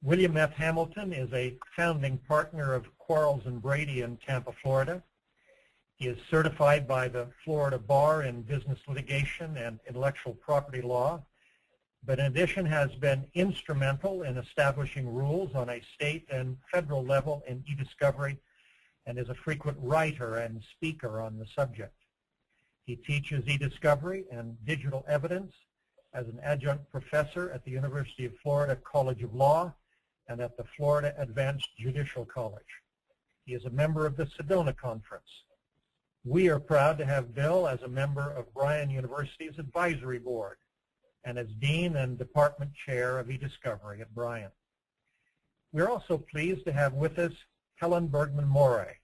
William F. Hamilton is a founding partner of Quarles & Brady in Tampa, Florida. He is certified by the Florida Bar in business litigation and intellectual property law, but in addition has been instrumental in establishing rules on a state and federal level in e-discovery and is a frequent writer and speaker on the subject. He teaches e-discovery and digital evidence as an adjunct professor at the University of Florida College of Law and at the Florida Advanced Judicial College. He is a member of the Sedona Conference. We are proud to have Bill as a member of Bryan University's advisory board and as Dean and Department Chair of e-discovery at Bryan. We're also pleased to have with us Helen Bergman-Morey.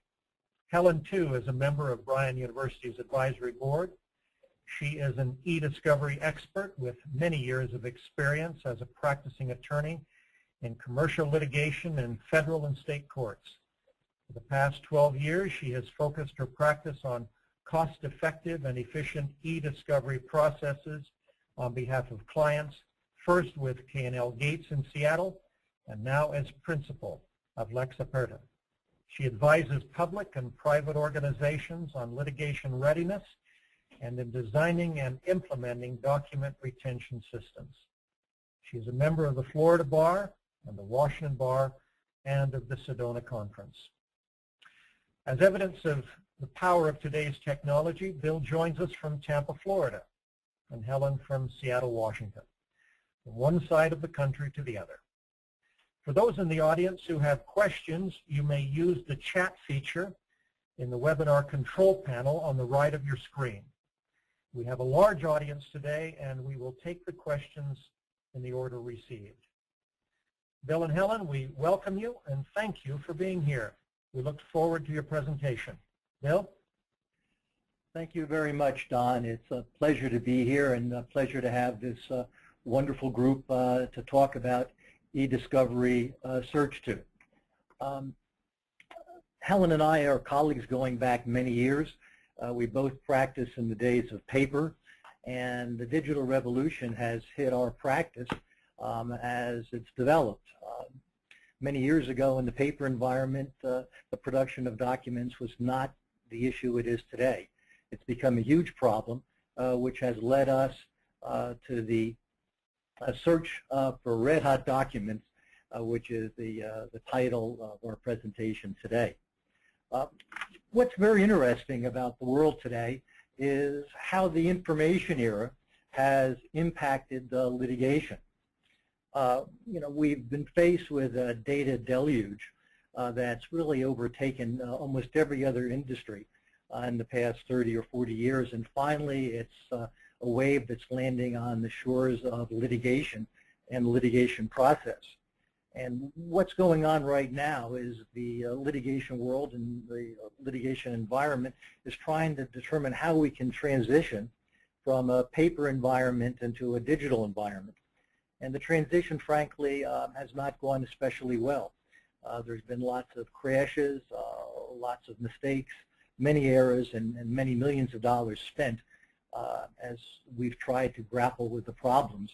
Helen, too, is a member of Bryan University's advisory board. She is an e-discovery expert with many years of experience as a practicing attorney in commercial litigation in federal and state courts. For the past 12 years, she has focused her practice on cost-effective and efficient e-discovery processes on behalf of clients, first with K&L Gates in Seattle, and now as principal of Lex Aperta. She advises public and private organizations on litigation readiness and in designing and implementing document retention systems. She is a member of the Florida Bar and the Washington Bar and of the Sedona Conference. As evidence of the power of today's technology, Bill joins us from Tampa, Florida, and Helen from Seattle, Washington, from one side of the country to the other. For those in the audience who have questions, you may use the chat feature in the webinar control panel on the right of your screen. We have a large audience today, and we will take the questions in the order received. Bill and Helen, we welcome you and thank you for being here. We look forward to your presentation. Bill? Thank you very much, Don. It's a pleasure to be here and a pleasure to have this wonderful group to talk about e-discovery search to. Helen and I are colleagues going back many years. We both practice in the days of paper, and the digital revolution has hit our practice as it's developed. Many years ago in the paper environment, the production of documents was not the issue it is today. It's become a huge problem, which has led us to the search for red-hot documents, which is the title of our presentation today. What's very interesting about the world today is how the information era has impacted litigation. We've been faced with a data deluge that's really overtaken almost every other industry in the past 30 or 40 years, and finally it's a wave that's landing on the shores of litigation and litigation process. And what's going on right now is the litigation world and the litigation environment is trying to determine how we can transition from a paper environment into a digital environment. And the transition, frankly, has not gone especially well. There's been lots of crashes, lots of mistakes, many errors, and many millions of dollars spent as we've tried to grapple with the problems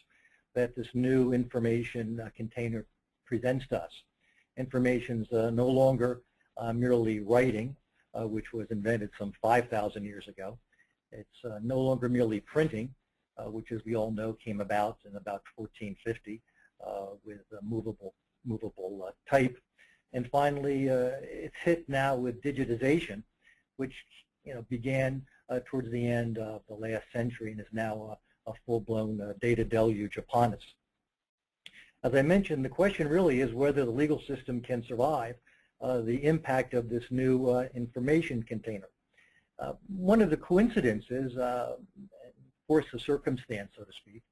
that this new information container presents to us. Information's no longer merely writing, which was invented some 5,000 years ago. It's no longer merely printing, which, as we all know, came about in about 1450 with movable type. And finally, it's hit now with digitization, which began towards the end of the last century and is now a full-blown data deluge upon us. As I mentioned, the question really is whether the legal system can survive the impact of this new information container. One of the coincidences, force of circumstance, so to speak,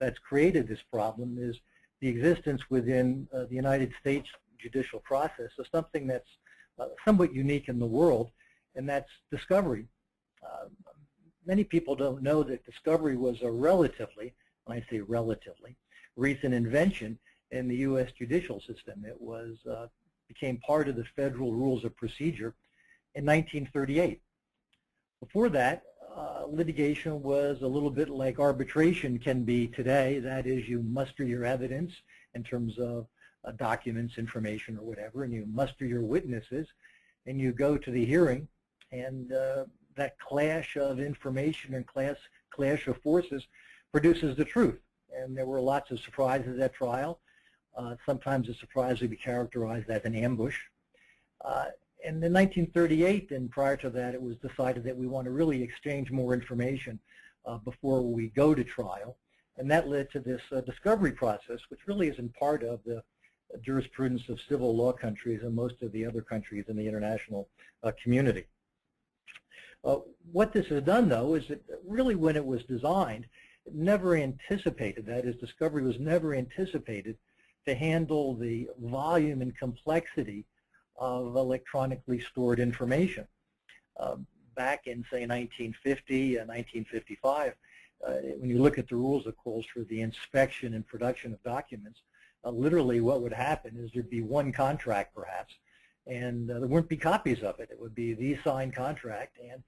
that's created this problem is the existence within the United States judicial process of something that's somewhat unique in the world, and that's discovery. Many people don't know that discovery was a relatively, when I say relatively, recent invention in the U.S. judicial system. It was became part of the federal rules of procedure in 1938. Before that, litigation was a little bit like arbitration can be today. That is, you muster your evidence in terms of documents, information, or whatever, and you muster your witnesses, and you go to the hearing, and that clash of information and clash of forces produces the truth. And there were lots of surprises at trial. Sometimes a surprise would be characterized as an ambush. And in 1938, and prior to that, it was decided that we want to really exchange more information before we go to trial. And that led to this discovery process, which really isn't part of the jurisprudence of civil law countries and most of the other countries in the international community. What this has done, though, is that really when it was designed, it never anticipated, that is, discovery was never anticipated to handle the volume and complexity of electronically stored information. Back in, say, 1950 and 1955, when you look at the rules that calls for the inspection and production of documents, literally what would happen is there'd be one contract, perhaps, and there wouldn't be copies of it. It would be the signed contract, and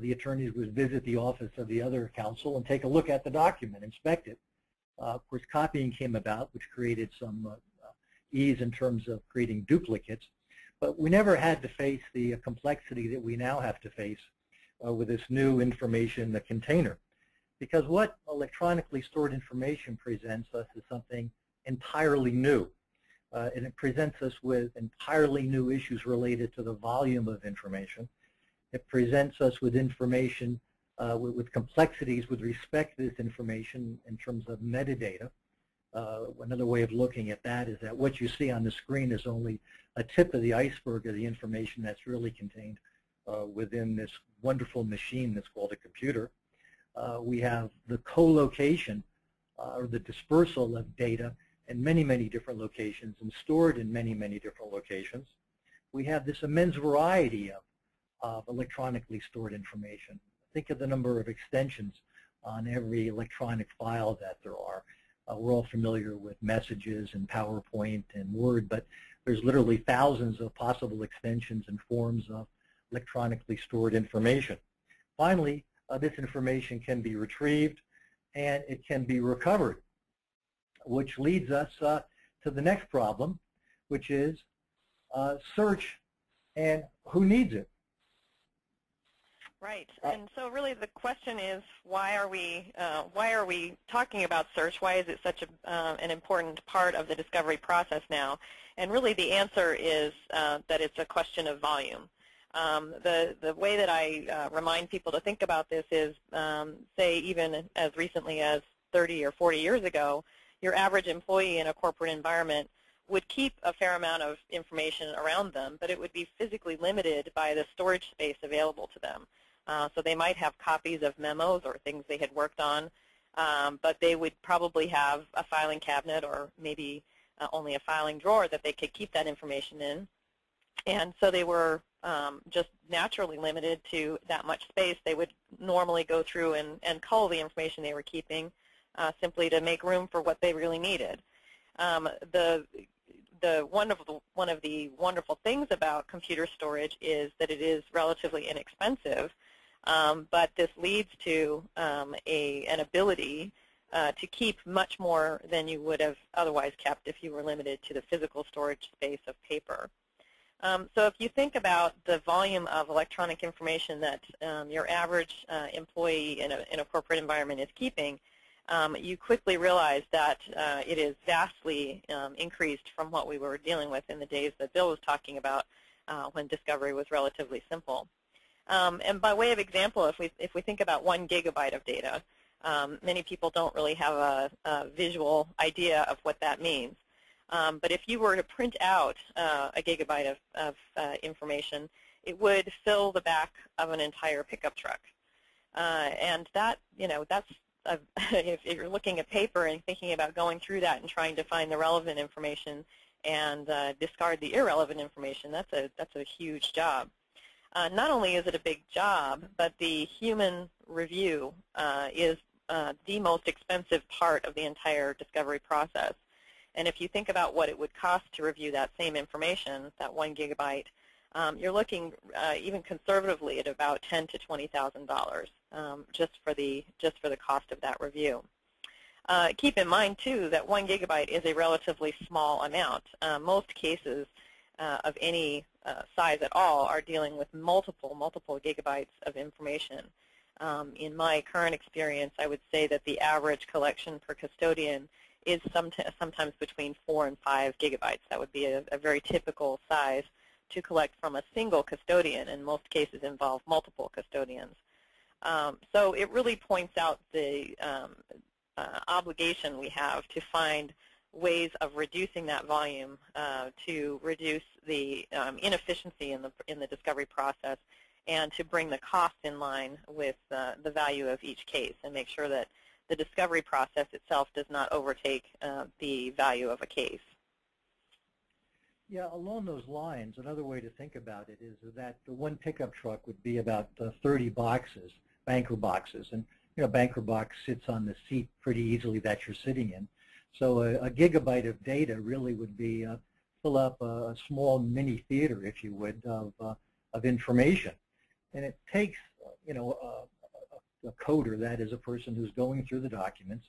the attorneys would visit the office of the other counsel and take a look at the document, inspect it. Of course, copying came about, which created some ease in terms of creating duplicates. But we never had to face the complexity that we now have to face with this new information container. Because what electronically stored information presents us is something entirely new. And it presents us with entirely new issues related to the volume of information. It presents us with information with complexities with respect to this information in terms of metadata. Another way of looking at that is that what you see on the screen is only a tip of the iceberg of the information that's really contained within this wonderful machine that's called a computer. We have the co-location or the dispersal of data in many, many different locations and stored in many, many different locations. We have this immense variety of electronically stored information. Think of the number of extensions on every electronic file that there are. We're all familiar with messages and PowerPoint and Word, but there's literally thousands of possible extensions and forms of electronically stored information. Finally, this information can be retrieved and it can be recovered, which leads us to the next problem, which is search and who needs it. Right, and so really the question is, why are we talking about search? Why is it such an important part of the discovery process now? And really the answer is that it's a question of volume. The way that I remind people to think about this is, say, even as recently as 30 or 40 years ago, your average employee in a corporate environment would keep a fair amount of information around them, but it would be physically limited by the storage space available to them. So they might have copies of memos or things they had worked on, but they would probably have a filing cabinet or maybe only a filing drawer that they could keep that information in. And so they were just naturally limited to that much space. They would normally go through and cull the information they were keeping simply to make room for what they really needed. One of the wonderful things about computer storage is that it is relatively inexpensive, but this leads to an ability to keep much more than you would have otherwise kept if you were limited to the physical storage space of paper. So if you think about the volume of electronic information that your average employee in a corporate environment is keeping, you quickly realize that it is vastly increased from what we were dealing with in the days that Bill was talking about when discovery was relatively simple. And by way of example, if we think about 1 gigabyte of data, many people don't really have a visual idea of what that means. But if you were to print out a gigabyte of information, it would fill the back of an entire pickup truck. And that, that's if you're looking at paper and thinking about going through that and trying to find the relevant information and discard the irrelevant information, that's a huge job. Not only is it a big job, but the human review is the most expensive part of the entire discovery process. And if you think about what it would cost to review that same information, that 1 gigabyte, you're looking even conservatively at about $10,000 to $20,000 just for the cost of that review. Keep in mind, too, that 1 gigabyte is a relatively small amount. Most cases of any size at all are dealing with multiple gigabytes of information. In my current experience, I would say that the average collection per custodian is sometimes between 4 and 5 gigabytes. That would be a very typical size to collect from a single custodian. In most cases involve multiple custodians. So it really points out the obligation we have to find ways of reducing that volume to reduce the inefficiency in the discovery process and to bring the cost in line with the value of each case and make sure that the discovery process itself does not overtake the value of a case. Yeah, along those lines, another way to think about it is that the one pickup truck would be about 30 boxes, banker boxes, and banker box sits on the seat pretty easily that you're sitting in. So a gigabyte of data really would be fill up a small mini theater, if you would, of information, and it takes a coder, that is a person who's going through the documents,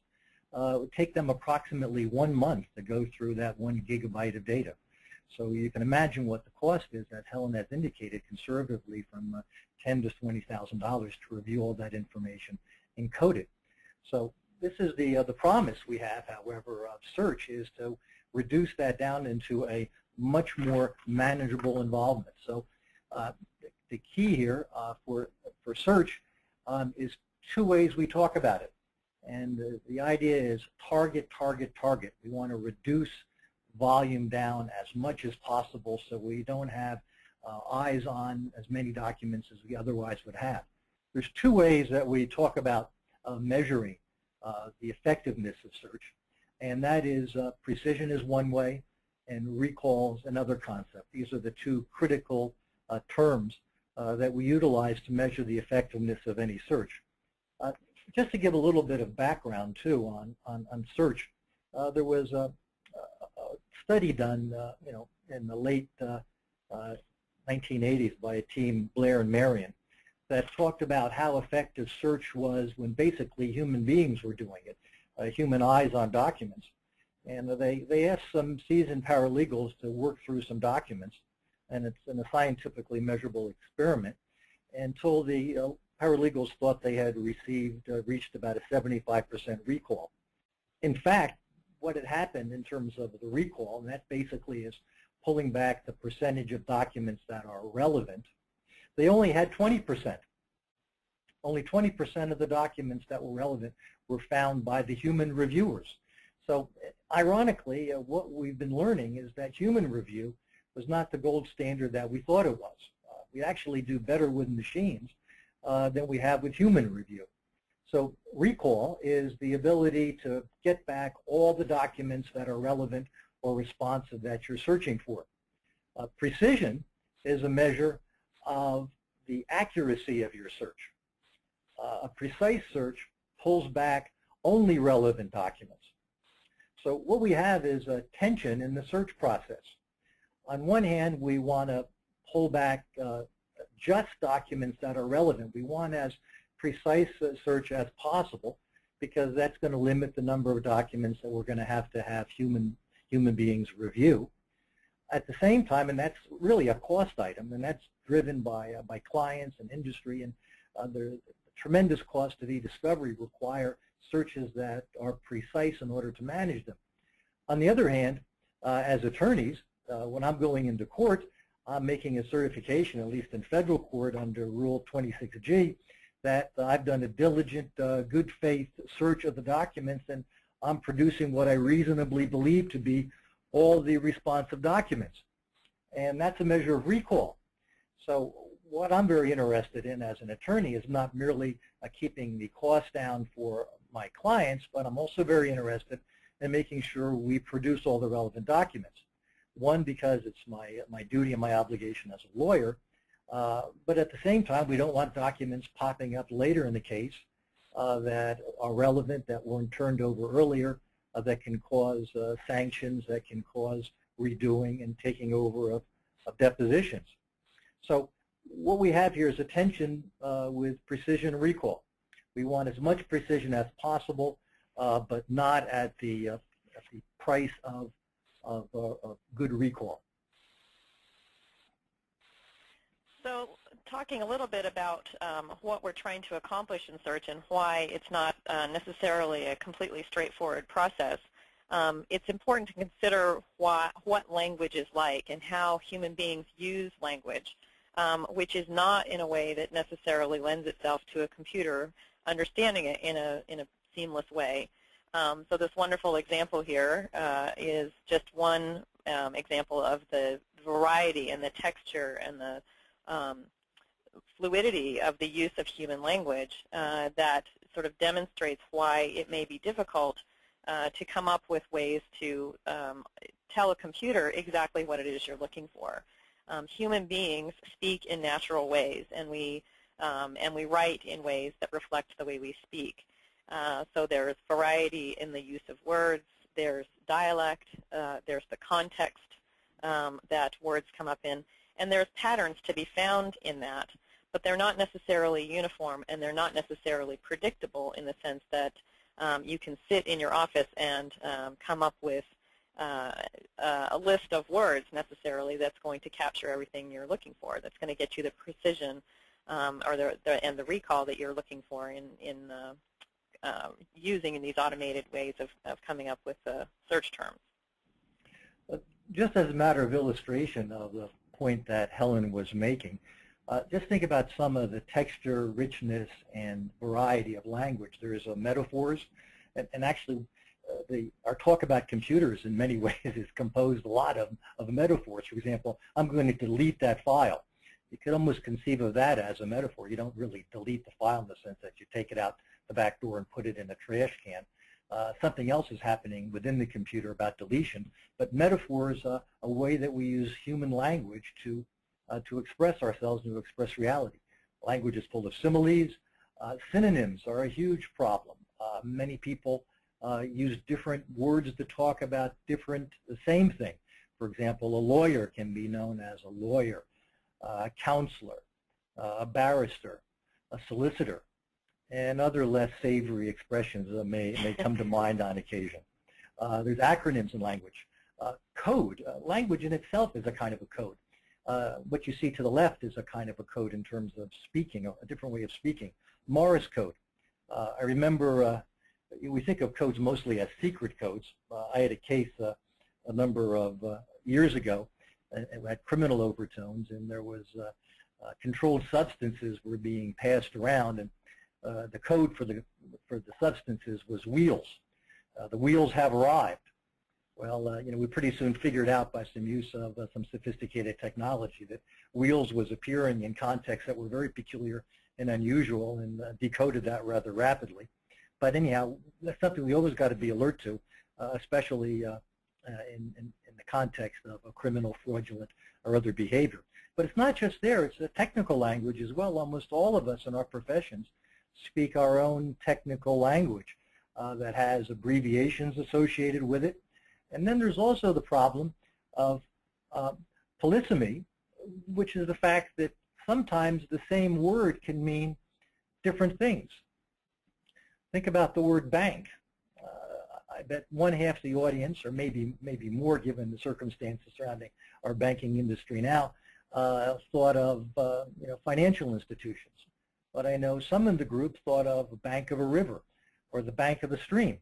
it would take them approximately 1 month to go through that 1 gigabyte of data. So you can imagine what the cost is, as Helen has indicated, conservatively from $10,000 to $20,000 to review all that information and code it. So this is the promise we have, however, of search, is to reduce that down into a much more manageable involvement. So the key here for search is 2 ways we talk about it. And the idea is target, target, target. We want to reduce volume down as much as possible so we don't have eyes on as many documents as we otherwise would have. There's 2 ways that we talk about measuring the effectiveness of search, and that is precision is one way and recall is another concept. These are the 2 critical terms that we utilize to measure the effectiveness of any search. Just to give a little bit of background too on search, there was a study done in the late 1980s by a team, Blair and Marion, that talked about how effective search was when basically human beings were doing it, human eyes on documents. And they asked some seasoned paralegals to work through some documents, and it's in a scientifically measurable experiment, until the paralegals thought they had reached about a 75% recall. In fact, what had happened in terms of the recall, and that basically is pulling back the percentage of documents that are relevant, they only had 20%. Only 20% of the documents that were relevant were found by the human reviewers. So ironically, what we've been learning is that human review was not the gold standard that we thought it was. We actually do better with machines than we have with human review. So recall is the ability to get back all the documents that are relevant or responsive that you're searching for. Precision is a measure of the accuracy of your search. A precise search pulls back only relevant documents. So what we have is a tension in the search process. On one hand, we want to pull back just documents that are relevant. We want as precise a search as possible, because that's going to limit the number of documents that we're going to have human beings review. At the same time, and that's really a cost item, and that's driven by clients and industry, and the tremendous cost of e-discovery require searches that are precise in order to manage them. On the other hand, as attorneys, when I'm going into court, I'm making a certification, at least in federal court under Rule 26G, that I've done a diligent, good faith search of the documents, and I'm producing what I reasonably believe to be all the responsive documents. And that's a measure of recall. So what I'm very interested in as an attorney is not merely keeping the cost down for my clients, but I'm also very interested in making sure we produce all the relevant documents. One, because it's my duty and my obligation as a lawyer, but at the same time, we don't want documents popping up later in the case that are relevant, that weren't turned over earlier, that can cause sanctions, that can cause redoing and taking over of depositions. So what we have here is a tension with precision recall. We want as much precision as possible, but not at the price of good recall. So talking a little bit about what we're trying to accomplish in search and why it's not necessarily a completely straightforward process, it's important to consider what language is like and how human beings use language, which is not in a way that necessarily lends itself to a computer understanding it in a seamless way. So this wonderful example here is just one example of the variety and the texture and the fluidity of the use of human language that sort of demonstrates why it may be difficult to come up with ways to tell a computer exactly what it is you're looking for. Human beings speak in natural ways, and we write in ways that reflect the way we speak. So there's variety in the use of words, there's dialect, there's the context that words come up in, and there's patterns to be found in that, but they're not necessarily uniform and they're not necessarily predictable in the sense that you can sit in your office and come up with a list of words necessarily that's going to capture everything you're looking for, that's going to get you the precision or the recall that you're looking for in using in these automated ways of coming up with search terms. Just as a matter of illustration of the point that Helen was making, just think about some of the texture, richness, and variety of language. There's metaphors, and actually our talk about computers in many ways is composed a lot of metaphors. For example, I'm going to delete that file. You could almost conceive of that as a metaphor. You don't really delete the file in the sense that you take it out the back door and put it in a trash can. Something else is happening within the computer about deletion, but metaphor is a way that we use human language to express ourselves and to express reality. Language is full of similes. Synonyms are a huge problem. Many people use different words to talk about the same thing. For example, a lawyer can be known as a lawyer, a counselor, a barrister, a solicitor, and other less savory expressions that may come to mind on occasion. There's acronyms in language. Code. Language in itself is a kind of a code. What you see to the left is a kind of a code in terms of speaking, a different way of speaking. Morse code. I remember we think of codes mostly as secret codes. I had a case a number of years ago. It had criminal overtones, and there was controlled substances were being passed around, and the code for the substances was wheels. The wheels have arrived. Well, we pretty soon figured out by some use of some sophisticated technology that wheels was appearing in contexts that were very peculiar and unusual, and decoded that rather rapidly. But anyhow, that's something we always got to be alert to, especially in the context of a criminal, fraudulent, or other behavior. But it's not just there, it's a technical language as well. Almost all of us in our professions speak our own technical language that has abbreviations associated with it. And then there's also the problem of polysemy, which is the fact that sometimes the same word can mean different things. Think about the word bank. I bet one half the audience, or maybe more given the circumstances surrounding our banking industry now, thought of financial institutions. But I know some in the group thought of a bank of a river or the bank of a stream.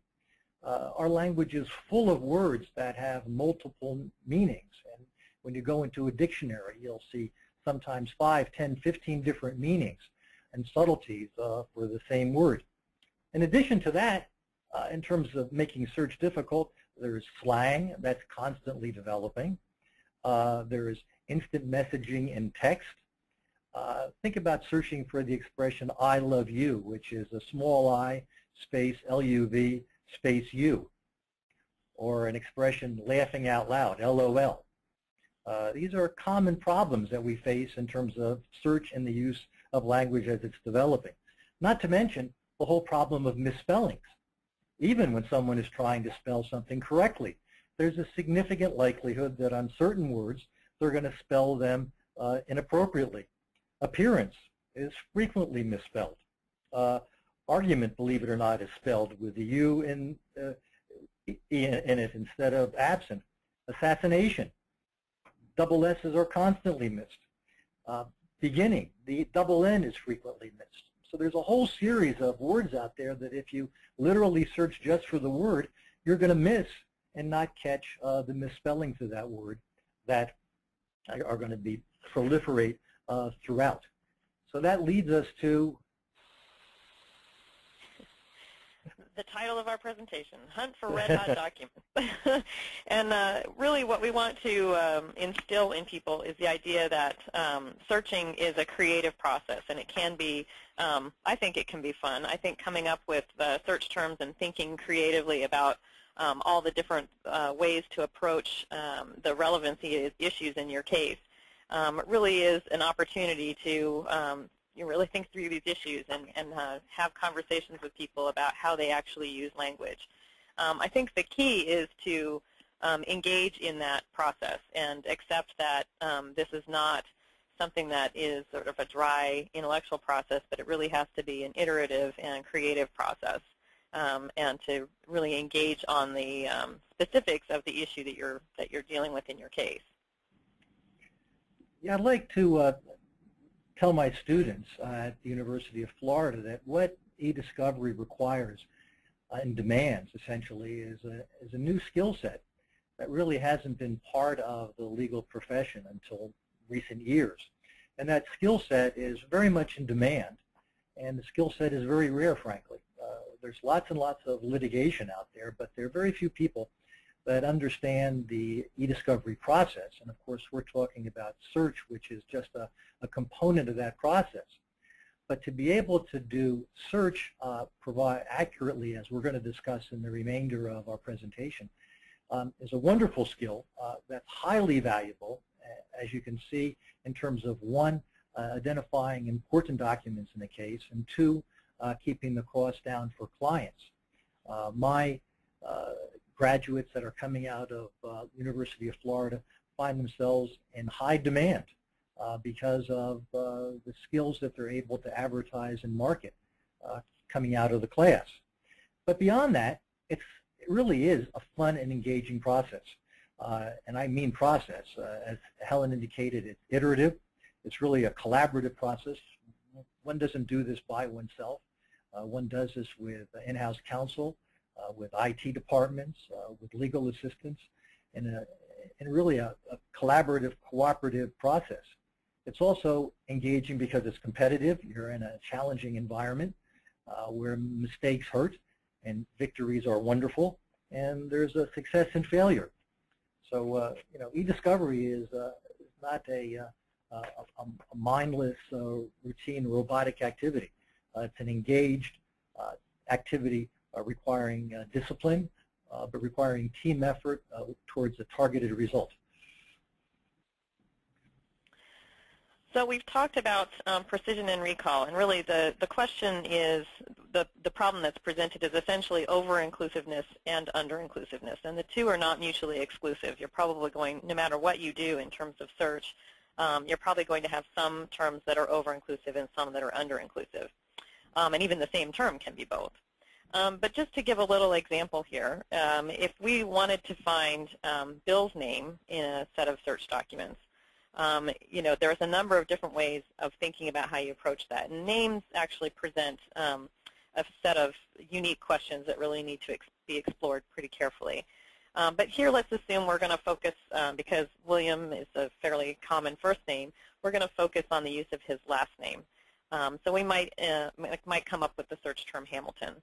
Our language is full of words that have multiple meanings. And when you go into a dictionary, you'll see sometimes 5, 10, 15 different meanings and subtleties for the same word. In addition to that, in terms of making search difficult, there's slang that's constantly developing. There is instant messaging in text. Think about searching for the expression I love you, which is a small I space LUV space you, or an expression laughing out loud, LOL. These are common problems that we face in terms of search and the use of language as it's developing. Not to mention the whole problem of misspellings. Even when someone is trying to spell something correctly, there's a significant likelihood that on certain words they're going to spell them inappropriately. Appearance is frequently misspelled. Argument, believe it or not, is spelled with the U in it instead of absent. Assassination, double S's are constantly missed. Beginning, the double N is frequently missed. So there's a whole series of words out there that if you literally search just for the word, you're going to miss and not catch the misspellings of that word that are going to be proliferate throughout. So that leads us to the title of our presentation, Hunt for Red Hot Documents. And really what we want to instill in people is the idea that searching is a creative process, and it can be, I think it can be fun. I think coming up with search terms and thinking creatively about all the different ways to approach the relevancy issues in your case really is an opportunity to you really think through these issues and have conversations with people about how they actually use language. I think the key is to engage in that process and accept that this is not something that is sort of a dry intellectual process, but it really has to be an iterative and creative process, and to really engage on the specifics of the issue that you're dealing with in your case. Yeah, I'd like to tell my students at the University of Florida that what e-discovery requires and demands, essentially, is a new skill set that really hasn't been part of the legal profession until recent years. And that skill set is very much in demand, and the skill set is very rare, frankly. There's lots and lots of litigation out there, but there are very few people that understand the e-discovery process. And of course, we're talking about search, which is just a component of that process. But to be able to do search provide accurately, as we're going to discuss in the remainder of our presentation, is a wonderful skill that's highly valuable, as you can see, in terms of one, identifying important documents in the case, and two, keeping the cost down for clients. My graduates that are coming out of University of Florida find themselves in high demand because of the skills that they're able to advertise and market coming out of the class. But beyond that, it really is a fun and engaging process. And I mean process. As Helen indicated, it's iterative. It's really a collaborative process. One doesn't do this by oneself. One does this with in-house counsel, with IT departments, with legal assistants, and really a collaborative, cooperative process. It's also engaging because it's competitive. You're in a challenging environment where mistakes hurt and victories are wonderful, and there's a success and failure. So, you know, e-discovery is not a mindless, routine, robotic activity. It's an engaged activity requiring discipline, but requiring team effort towards a targeted result. So we've talked about precision and recall, and really the question is, the problem that's presented is essentially over-inclusiveness and under-inclusiveness, and the two are not mutually exclusive. You're probably going, no matter what you do in terms of search, you're probably going to have some terms that are over-inclusive and some that are under-inclusive. And even the same term can be both. But just to give a little example here, if we wanted to find Bill's name in a set of search documents, you know, there's a number of different ways of thinking about how you approach that. And names actually present a set of unique questions that really need to be explored pretty carefully. But here, let's assume we're going to focus, because William is a fairly common first name, we're going to focus on the use of his last name. So we might come up with the search term Hamilton.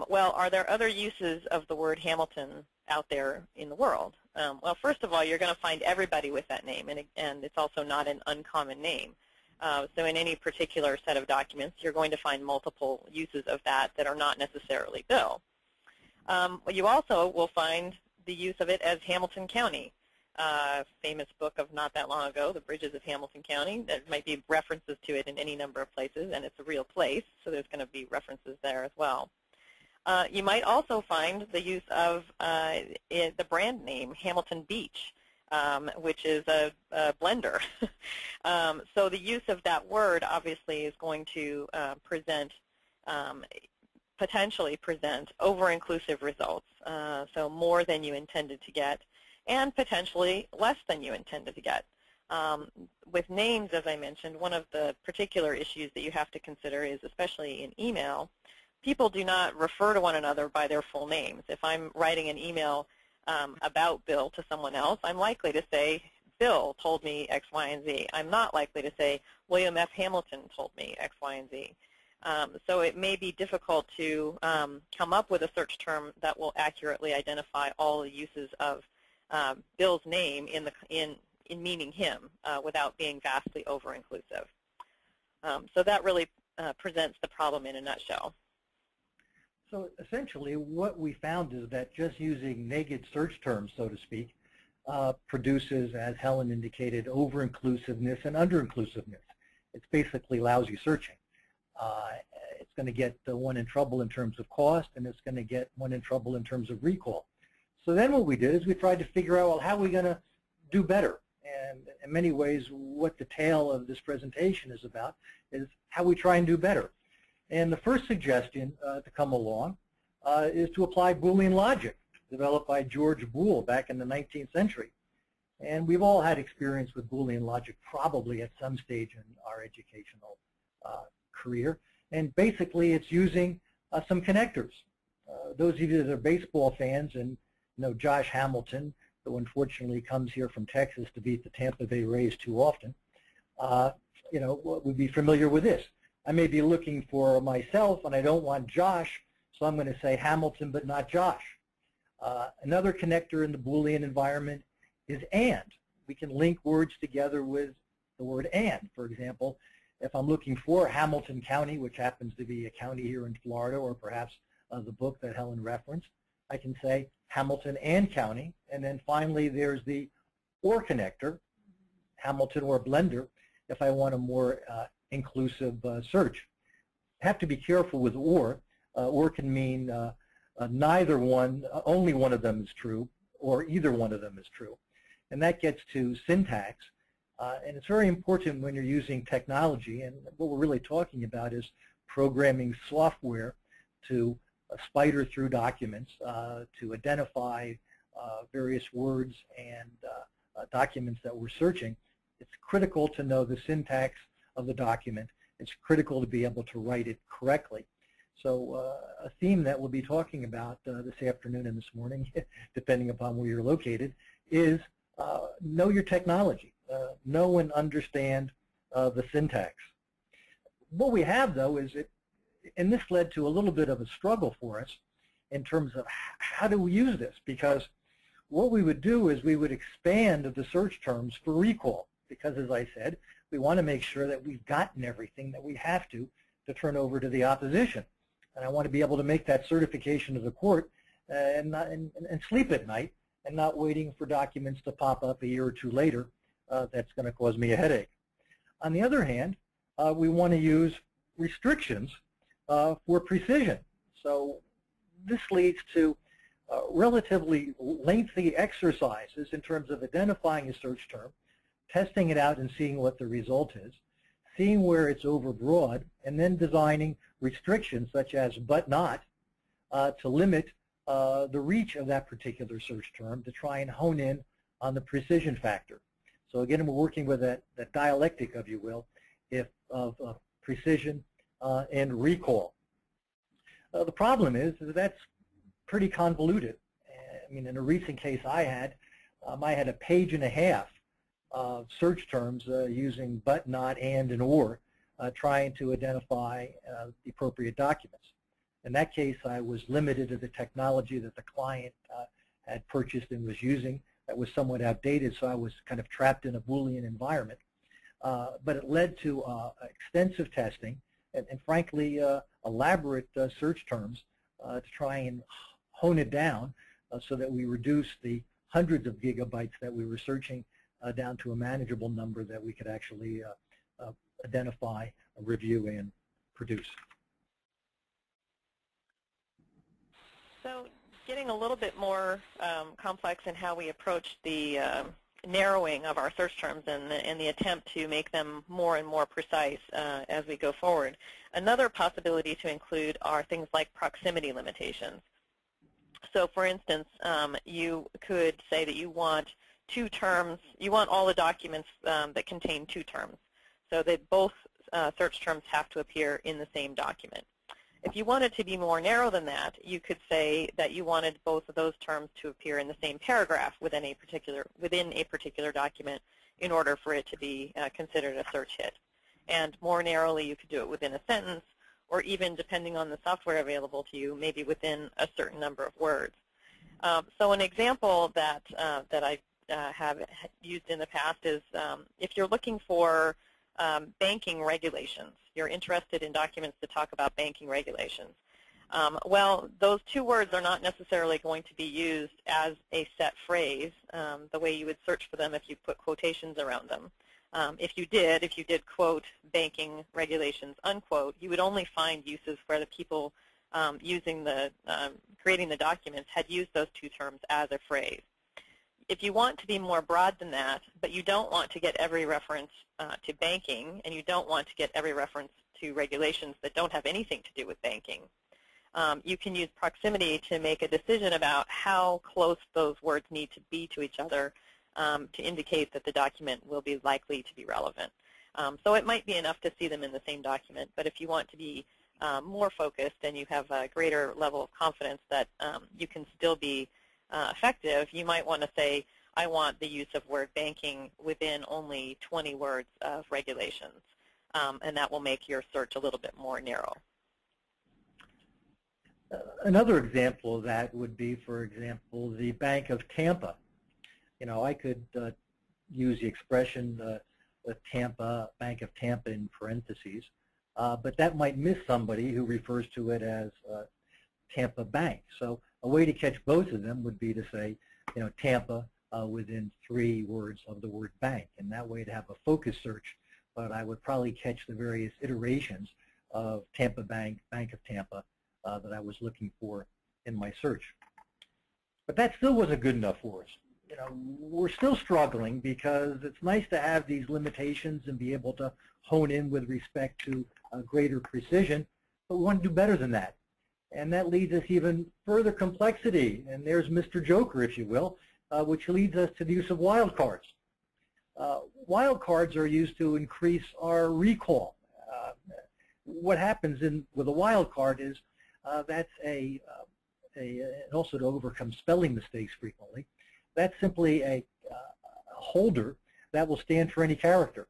Well, are there other uses of the word Hamilton out there in the world? Well, first of all, you're going to find everybody with that name, and it's also not an uncommon name. So in any particular set of documents, you're going to find multiple uses of that are not necessarily Bill. You also will find the use of it as Hamilton County. Famous book of not that long ago, The Bridges of Hamilton County. There might be references to it in any number of places, and it's a real place, so there's going to be references there as well. You might also find the use of the brand name Hamilton Beach, which is a blender. So the use of that word obviously is going to present potentially present over-inclusive results, so more than you intended to get, and potentially less than you intended to get. With names, as I mentioned, one of the particular issues that you have to consider is, especially in email, people do not refer to one another by their full names. If I'm writing an email about Bill to someone else, I'm likely to say, Bill told me X, Y, and Z. I'm not likely to say, William F. Hamilton told me X, Y, and Z. So it may be difficult to come up with a search term that will accurately identify all the uses of Bill's name in meaning him without being vastly over-inclusive. So that really presents the problem in a nutshell. So essentially what we found is that just using naked search terms, so to speak, produces, as Helen indicated, over-inclusiveness and under-inclusiveness. It's basically lousy searching. It's going to get one in trouble in terms of cost, and it's going to get one in trouble in terms of recall. So then what we did is we tried to figure out, well, how are we going to do better? And in many ways, what the tail of this presentation is about is how we try and do better. And the first suggestion to come along is to apply Boolean logic, developed by George Boole back in the 19th century. And we've all had experience with Boolean logic probably at some stage in our educational career. And basically, it's using some connectors. Those of you that are baseball fans and know Josh Hamilton, who unfortunately comes here from Texas to beat the Tampa Bay Rays too often, would be familiar with this. I may be looking for myself, and I don't want Josh, so I'm going to say Hamilton, but not Josh. Another connector in the Boolean environment is and. We can link words together with the word and. For example, if I'm looking for Hamilton County, which happens to be a county here in Florida, or perhaps the book that Helen referenced, I can say Hamilton and County. And then finally, there's the or connector, Hamilton or Blender, if I want a more inclusive search. I have to be careful with or. Or can mean neither one, only one of them is true, or either one of them is true. And that gets to syntax. And it's very important when you're using technology, and what we're really talking about is programming software to spider through documents, to identify various words and documents that we're searching. It's critical to know the syntax of the document. It's critical to be able to write it correctly. So a theme that we'll be talking about this afternoon and this morning, depending upon where you're located, is know your technology. Know and understand the syntax. What we have, though, is and this led to a little bit of a struggle for us in terms of how do we use this, because what we would do is we would expand the search terms for recall, because as I said, we want to make sure that we've gotten everything that we have to turn over to the opposition. And I want to be able to make that certification to the court and sleep at night and not waiting for documents to pop up a year or two later. That's going to cause me a headache. On the other hand, we want to use restrictions for precision. So this leads to relatively lengthy exercises in terms of identifying a search term, testing it out and seeing what the result is, seeing where it's overbroad, and then designing restrictions such as but not to limit the reach of that particular search term to try and hone in on the precision factor. So again, we're working with that dialectic, if you will, of precision and recall. The problem is that's pretty convoluted. I mean, in a recent case I had a page and a half of search terms using but, not, and or, trying to identify the appropriate documents. In that case, I was limited to the technology that the client had purchased and was using. That was somewhat outdated, so I was kind of trapped in a Boolean environment. But it led to extensive testing and frankly, elaborate search terms to try and hone it down so that we reduce the hundreds of gigabytes that we were searching down to a manageable number that we could actually identify, review, and produce. So getting a little bit more complex in how we approach the narrowing of our search terms and the attempt to make them more and more precise as we go forward. Another possibility to include are things like proximity limitations. So for instance, you could say that you want two terms, you want all the documents that contain two terms, so that both search terms have to appear in the same document. If you wanted to be more narrow than that, you could say that you wanted both of those terms to appear in the same paragraph within a particular document in order for it to be considered a search hit. And more narrowly, you could do it within a sentence, or even, depending on the software available to you, maybe within a certain number of words. So an example that I have used in the past is if you're looking for banking regulations, you're interested in documents that talk about banking regulations. Well, those two words are not necessarily going to be used as a set phrase the way you would search for them if you put quotations around them. If you did quote banking regulations unquote, you would only find uses where the people creating the documents had used those two terms as a phrase. If you want to be more broad than that, but you don't want to get every reference to banking, and you don't want to get every reference to regulations that don't have anything to do with banking, you can use proximity to make a decision about how close those words need to be to each other to indicate that the document will be likely to be relevant. So it might be enough to see them in the same document, but if you want to be more focused and you have a greater level of confidence that you can still be effective, you might want to say, I want the use of word banking within only 20 words of regulations, and that will make your search a little bit more narrow. Another example of that would be, for example, the Bank of Tampa. You know, I could use the expression Tampa, Bank of Tampa in parentheses, but that might miss somebody who refers to it as Tampa Bank. So a way to catch both of them would be to say, you know, Tampa within 3 words of the word bank, and that way to have a focus search, but I would probably catch the various iterations of Tampa Bank, Bank of Tampa that I was looking for in my search. But that still wasn't good enough for us. You know, we're still struggling because it's nice to have these limitations and be able to hone in with respect to greater precision, but we want to do better than that. And that leads us even further complexity, and there's Mr. Joker, if you will, which leads us to the use of wildcards. Wildcards are used to increase our recall. What happens with a wildcard is that's and also to overcome spelling mistakes frequently, that's simply a holder that will stand for any character.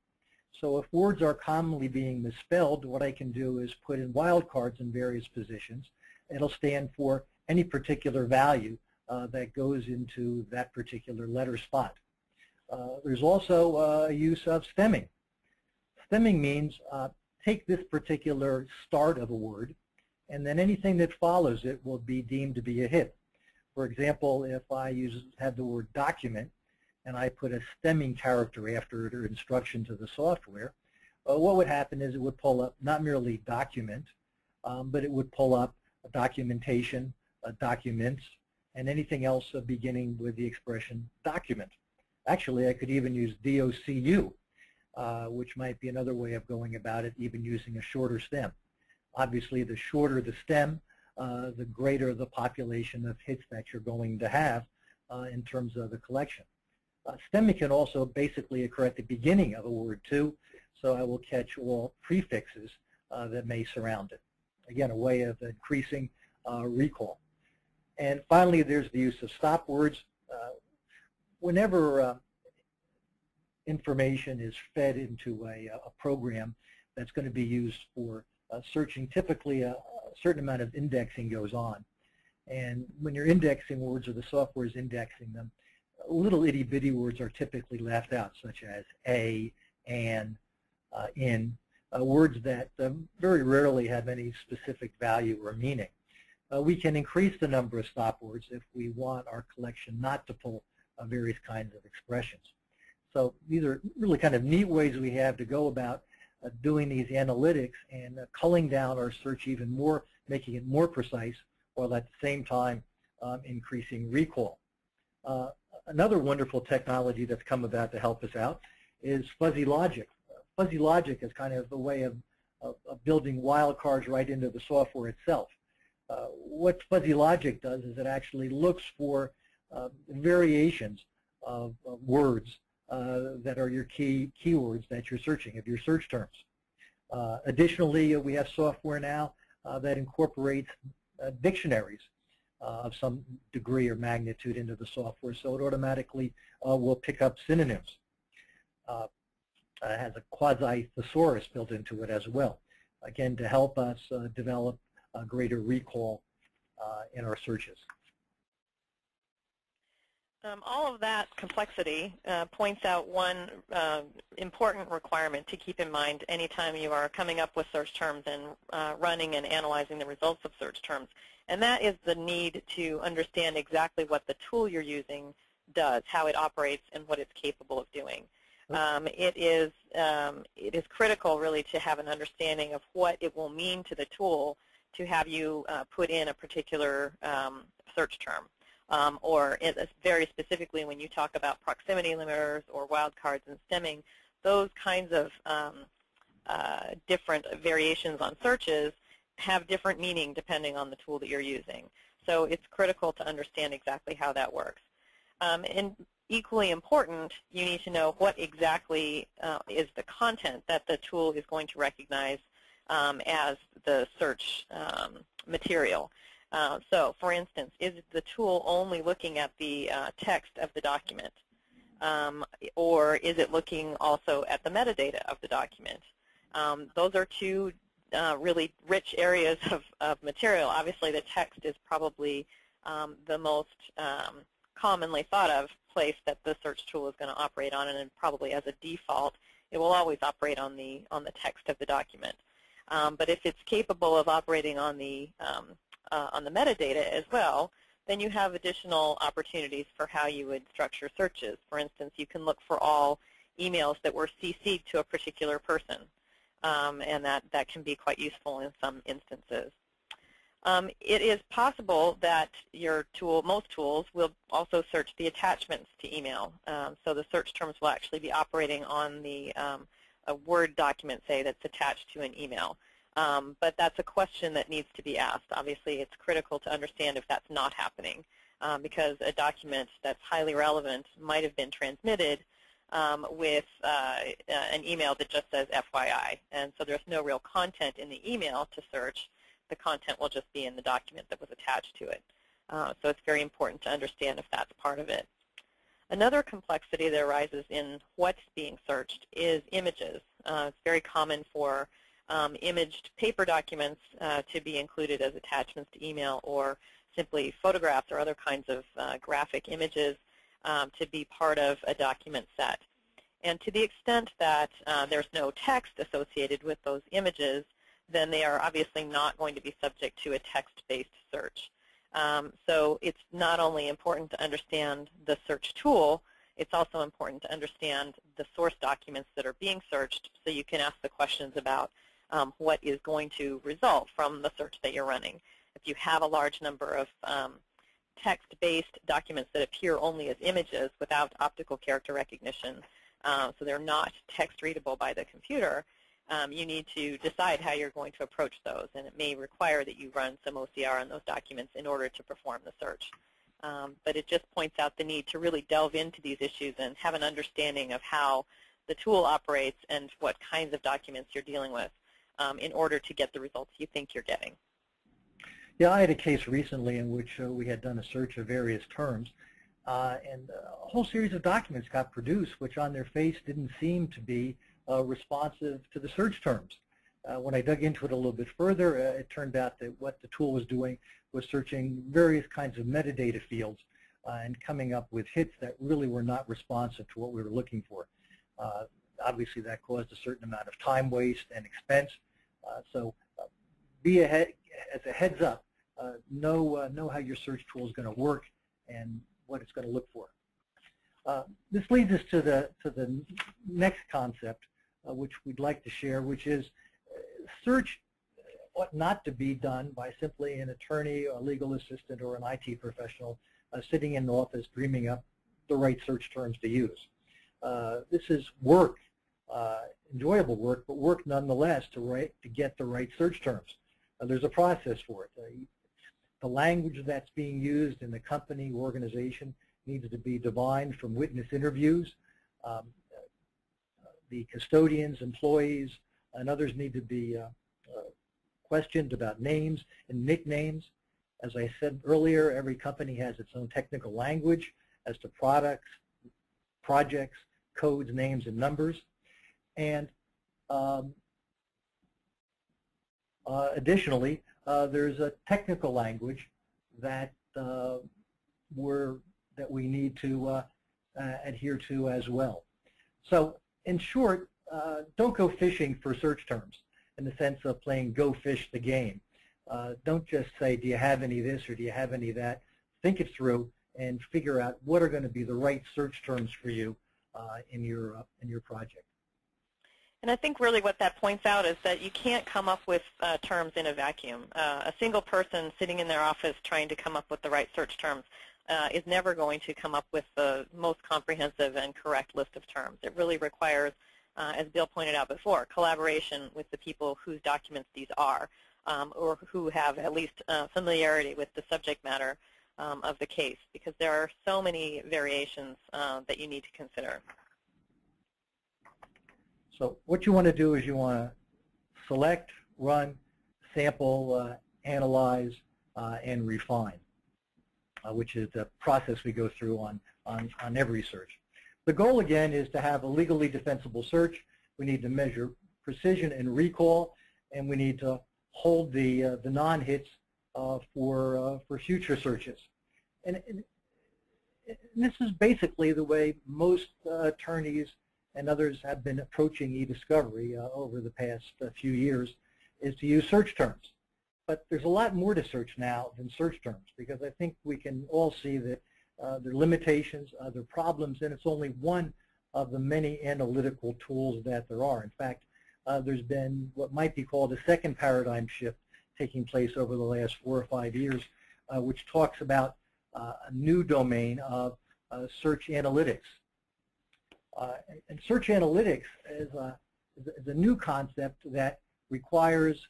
So if words are commonly being misspelled, what I can do is put in wildcards in various positions. It'll stand for any particular value that goes into that particular letter spot. There's also a use of stemming. Stemming means take this particular start of a word, and then anything that follows it will be deemed to be a hit. For example, if I have the word document and I put a stemming character after it or instruction to the software, what would happen is it would pull up not merely document, but it would pull up a documentation, documents, and anything else beginning with the expression document. Actually, I could even use DOCU, which might be another way of going about it, even using a shorter stem. Obviously, the shorter the stem, the greater the population of hits that you're going to have in terms of the collection. Stemming can also basically occur at the beginning of a word too, so I will catch all prefixes that may surround it. Again, a way of increasing recall. And finally, there's the use of stop words. Whenever information is fed into a program that's going to be used for searching, typically a certain amount of indexing goes on. And when you're indexing words or the software is indexing them, little itty-bitty words are typically left out, such as a, and, in, words that very rarely have any specific value or meaning. We can increase the number of stop words if we want our collection not to pull various kinds of expressions. So these are really kind of neat ways we have to go about doing these analytics and culling down our search even more, making it more precise, while at the same time increasing recall. Another wonderful technology that's come about to help us out is fuzzy logic. Fuzzy logic is kind of a way of building wildcards right into the software itself. What fuzzy logic does is it actually looks for variations of words that are your keywords that you're searching, of your search terms. Additionally, we have software now that incorporates dictionaries of some degree or magnitude into the software, so it automatically will pick up synonyms. It has a quasi-thesaurus built into it as well, again, to help us develop a greater recall in our searches. All of that complexity points out one important requirement to keep in mind anytime you are coming up with search terms and running and analyzing the results of search terms, and that is the need to understand exactly what the tool you're using does, how it operates, and what it's capable of doing. It is critical, really, to have an understanding of what it will mean to the tool to have you put in a particular search term. Or very specifically, when you talk about proximity limiters or wildcards and stemming, those kinds of different variations on searches have different meaning depending on the tool that you're using. So it's critical to understand exactly how that works. And equally important, you need to know what exactly is the content that the tool is going to recognize as the search material. So, for instance, is the tool only looking at the text of the document, or is it looking also at the metadata of the document? Those are two really rich areas of material. Obviously, the text is probably the most commonly thought of place that the search tool is going to operate on, and probably as a default, it will always operate on the text of the document. But if it's capable of operating on the metadata as well, then you have additional opportunities for how you would structure searches. For instance, you can look for all emails that were CC'd to a particular person, and that can be quite useful in some instances. It is possible that your tool, most tools, will also search the attachments to email. So the search terms will actually be operating on a Word document, say, that's attached to an email. But that's a question that needs to be asked. Obviously, it's critical to understand if that's not happening, because a document that's highly relevant might have been transmitted with an email that just says FYI. And so there's no real content in the email to search. The content will just be in the document that was attached to it. So it's very important to understand if that's part of it. Another complexity that arises in what's being searched is images. It's very common for imaged paper documents to be included as attachments to email, or simply photographs or other kinds of graphic images to be part of a document set. And to the extent that there's no text associated with those images, then they are obviously not going to be subject to a text-based search. So it's not only important to understand the search tool, it's also important to understand the source documents that are being searched, so you can ask the questions about what is going to result from the search that you're running. If you have a large number of text-based documents that appear only as images without optical character recognition, so they're not text-readable by the computer, you need to decide how you're going to approach those, and it may require that you run some OCR on those documents in order to perform the search. But it just points out the need to really delve into these issues and have an understanding of how the tool operates and what kinds of documents you're dealing with in order to get the results you think you're getting. Yeah, I had a case recently in which we had done a search of various terms, and a whole series of documents got produced which on their face didn't seem to be responsive to the search terms. When I dug into it a little bit further, it turned out that what the tool was doing was searching various kinds of metadata fields and coming up with hits that really were not responsive to what we were looking for. Obviously, that caused a certain amount of time waste and expense. So be ahead, as a heads up, know how your search tool is going to work and what it's going to look for. This leads us to the next concept, which we'd like to share, which is search ought not to be done by simply an attorney, a legal assistant, or an IT professional sitting in an office dreaming up the right search terms to use. This is work enjoyable work, but work nonetheless to get the right search terms. There's a process for it. The language that's being used in the company organization needs to be defined from witness interviews. The custodians, employees, and others need to be questioned about names and nicknames. As I said earlier, every company has its own technical language as to products, projects, codes, names, and numbers. And additionally, there's a technical language that we need to adhere to as well. So in short, don't go fishing for search terms in the sense of playing go fish the game. Don't just say, do you have any of this or do you have any of that? Think it through and figure out what are going to be the right search terms for you in your project. And I think really what that points out is that you can't come up with terms in a vacuum. A single person sitting in their office trying to come up with the right search terms is never going to come up with the most comprehensive and correct list of terms. It really requires, as Bill pointed out before, collaboration with the people whose documents these are, or who have at least familiarity with the subject matter of the case, because there are so many variations that you need to consider. So what you want to do is you want to select, run, sample, analyze, and refine, which is the process we go through on every search. The goal, again, is to have a legally defensible search. We need to measure precision and recall, and we need to hold the non-hits for future searches. And this is basically the way most attorneys and others have been approaching e-discovery over the past few years, is to use search terms. But there's a lot more to search now than search terms, because I think we can all see that there are limitations, there are problems, and it's only one of the many analytical tools that there are. In fact, there's been what might be called a second paradigm shift taking place over the last 4 or 5 years, which talks about a new domain of search analytics. And search analytics is a new concept that requires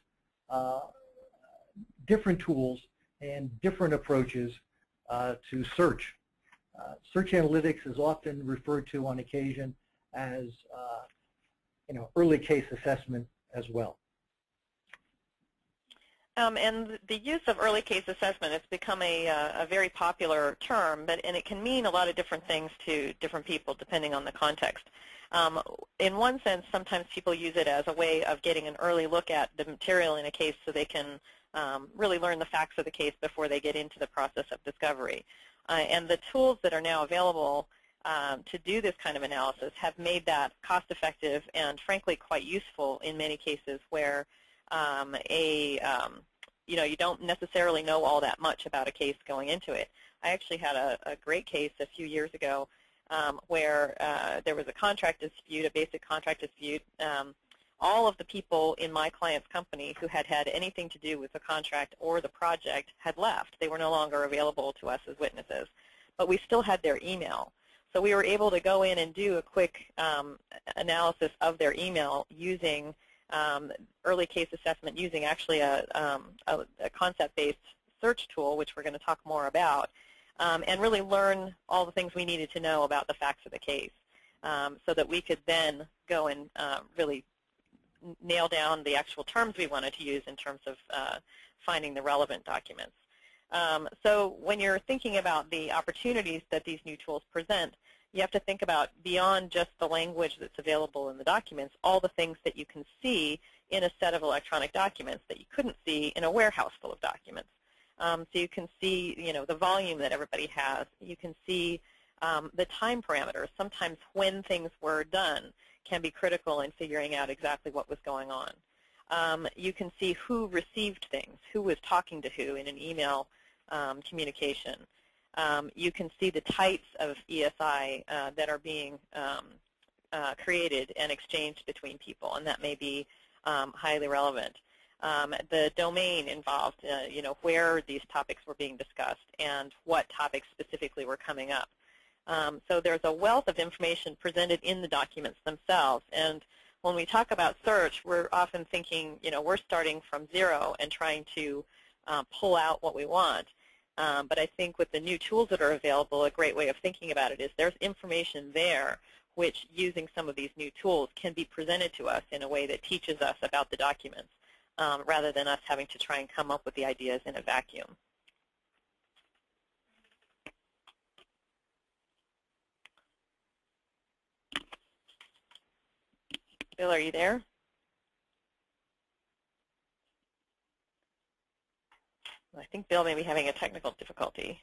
different tools and different approaches to search. Search analytics is often referred to on occasion as early case assessment as well. And the use of early case assessment has become a very popular term, and it can mean a lot of different things to different people depending on the context. In one sense, sometimes people use it as a way of getting an early look at the material in a case so they can really learn the facts of the case before they get into the process of discovery. And the tools that are now available to do this kind of analysis have made that cost-effective and, frankly, quite useful in many cases where you don't necessarily know all that much about a case going into it. I actually had a great case a few years ago where there was a contract dispute, a basic contract dispute. All of the people in my client's company who had had anything to do with the contract or the project had left. They were no longer available to us as witnesses, but we still had their email. So we were able to go in and do a quick analysis of their email using early case assessment, using actually a concept-based search tool, which we're going to talk more about, and really learn all the things we needed to know about the facts of the case so that we could then go and really nail down the actual terms we wanted to use in terms of finding the relevant documents. So when you're thinking about the opportunities that these new tools present, you have to think about beyond just the language that's available in the documents, all the things that you can see in a set of electronic documents that you couldn't see in a warehouse full of documents. So you can see, the volume that everybody has. You can see the time parameters. Sometimes when things were done can be critical in figuring out exactly what was going on. You can see who received things, who was talking to who in an email communication. You can see the types of ESI that are being created and exchanged between people, and that may be highly relevant. The domain involved, where these topics were being discussed and what topics specifically were coming up. So there's a wealth of information presented in the documents themselves, and when we talk about search, we're often thinking, we're starting from zero and trying to pull out what we want. But I think with the new tools that are available, a great way of thinking about it is there's information there which, using some of these new tools, can be presented to us in a way that teaches us about the documents, rather than us having to try and come up with the ideas in a vacuum. Bill, are you there? I think Bill may be having a technical difficulty.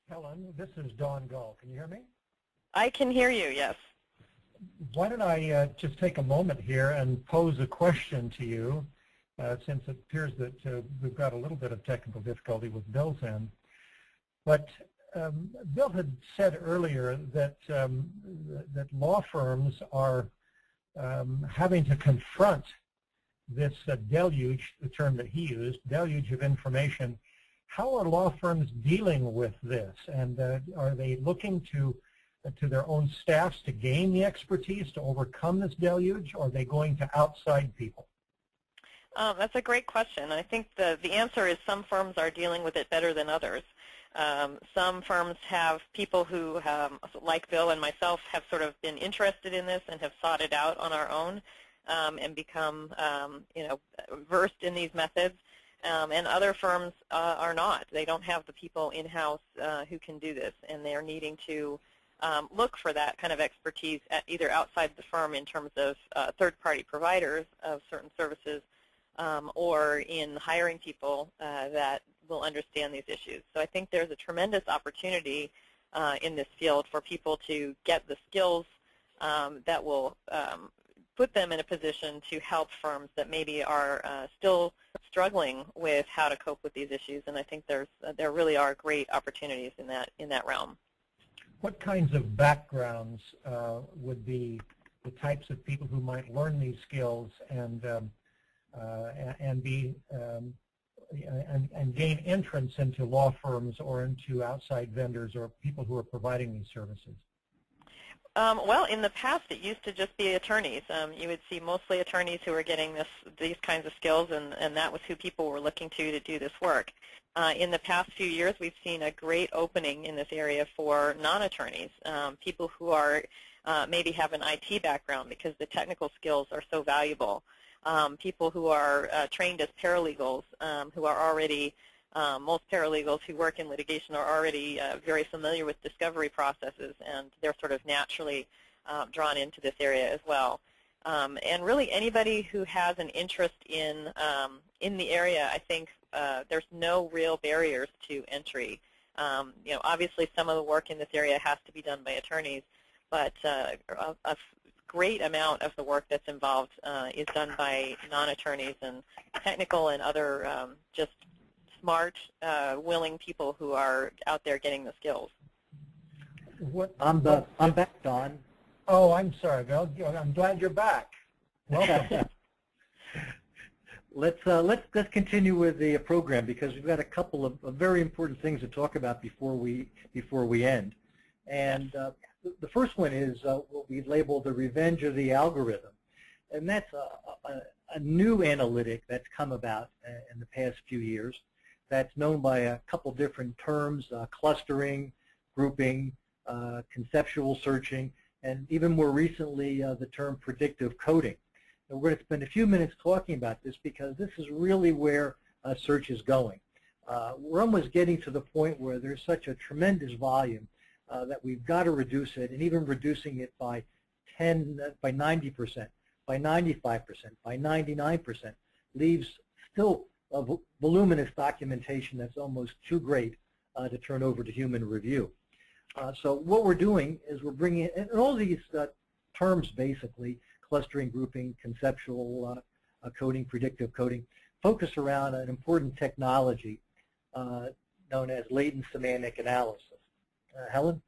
Helen, this is Don Gull. Can you hear me? I can hear you, yes. Why don't I just take a moment here and pose a question to you, since it appears that we've got a little bit of technical difficulty with Bill's end. But Bill had said earlier that, that law firms are having to confront this deluge, the term that he used, deluge of information. How are law firms dealing with this? And are they looking to their own staffs to gain the expertise to overcome this deluge, or are they going to outside people? That's a great question. I think the answer is some firms are dealing with it better than others. Some firms have people who, like Bill and myself, have sort of been interested in this and have sought it out on our own and become versed in these methods. And other firms are not. They don't have the people in-house who can do this, and they're needing to look for that kind of expertise at either outside the firm in terms of third-party providers of certain services, or in hiring people that will understand these issues. So I think there's a tremendous opportunity in this field for people to get the skills that will put them in a position to help firms that maybe are still struggling with how to cope with these issues. And I think there really are great opportunities in that realm. What kinds of backgrounds would be the types of people who might learn these skills and gain entrance into law firms or into outside vendors or people who are providing these services? Well, in the past, it used to just be attorneys. You would see mostly attorneys who were getting these kinds of skills, and that was who people were looking to do this work. In the past few years, we've seen a great opening in this area for non-attorneys, people who are maybe have an IT background because the technical skills are so valuable. People who are trained as paralegals, who are already, most paralegals who work in litigation are already very familiar with discovery processes, and they're sort of naturally drawn into this area as well. And really anybody who has an interest in the area, I think there's no real barriers to entry. Obviously some of the work in this area has to be done by attorneys, but a great amount of the work that's involved is done by non-attorneys and technical and other just smart, willing people who are out there getting the skills. I'm back, Don. Oh, I'm sorry, Bill. I'm glad you're back. Welcome. Let's continue with the program, because we've got a couple of very important things to talk about before we end. And the first one is what we labeled the revenge of the algorithm, and that's a new analytic that's come about in the past few years. That's known by a couple different terms: clustering, grouping, conceptual searching, and even more recently the term predictive coding. And we're going to spend a few minutes talking about this because this is really where search is going. We're almost getting to the point where there's such a tremendous volume that we've got to reduce it, and even reducing it by 90%, by 95%, by 99% leaves still a voluminous documentation that's almost too great to turn over to human review. So what we're doing is we're bringing in all these terms, basically, clustering, grouping, conceptual coding, predictive coding, focus around an important technology known as latent semantic analysis. Helen?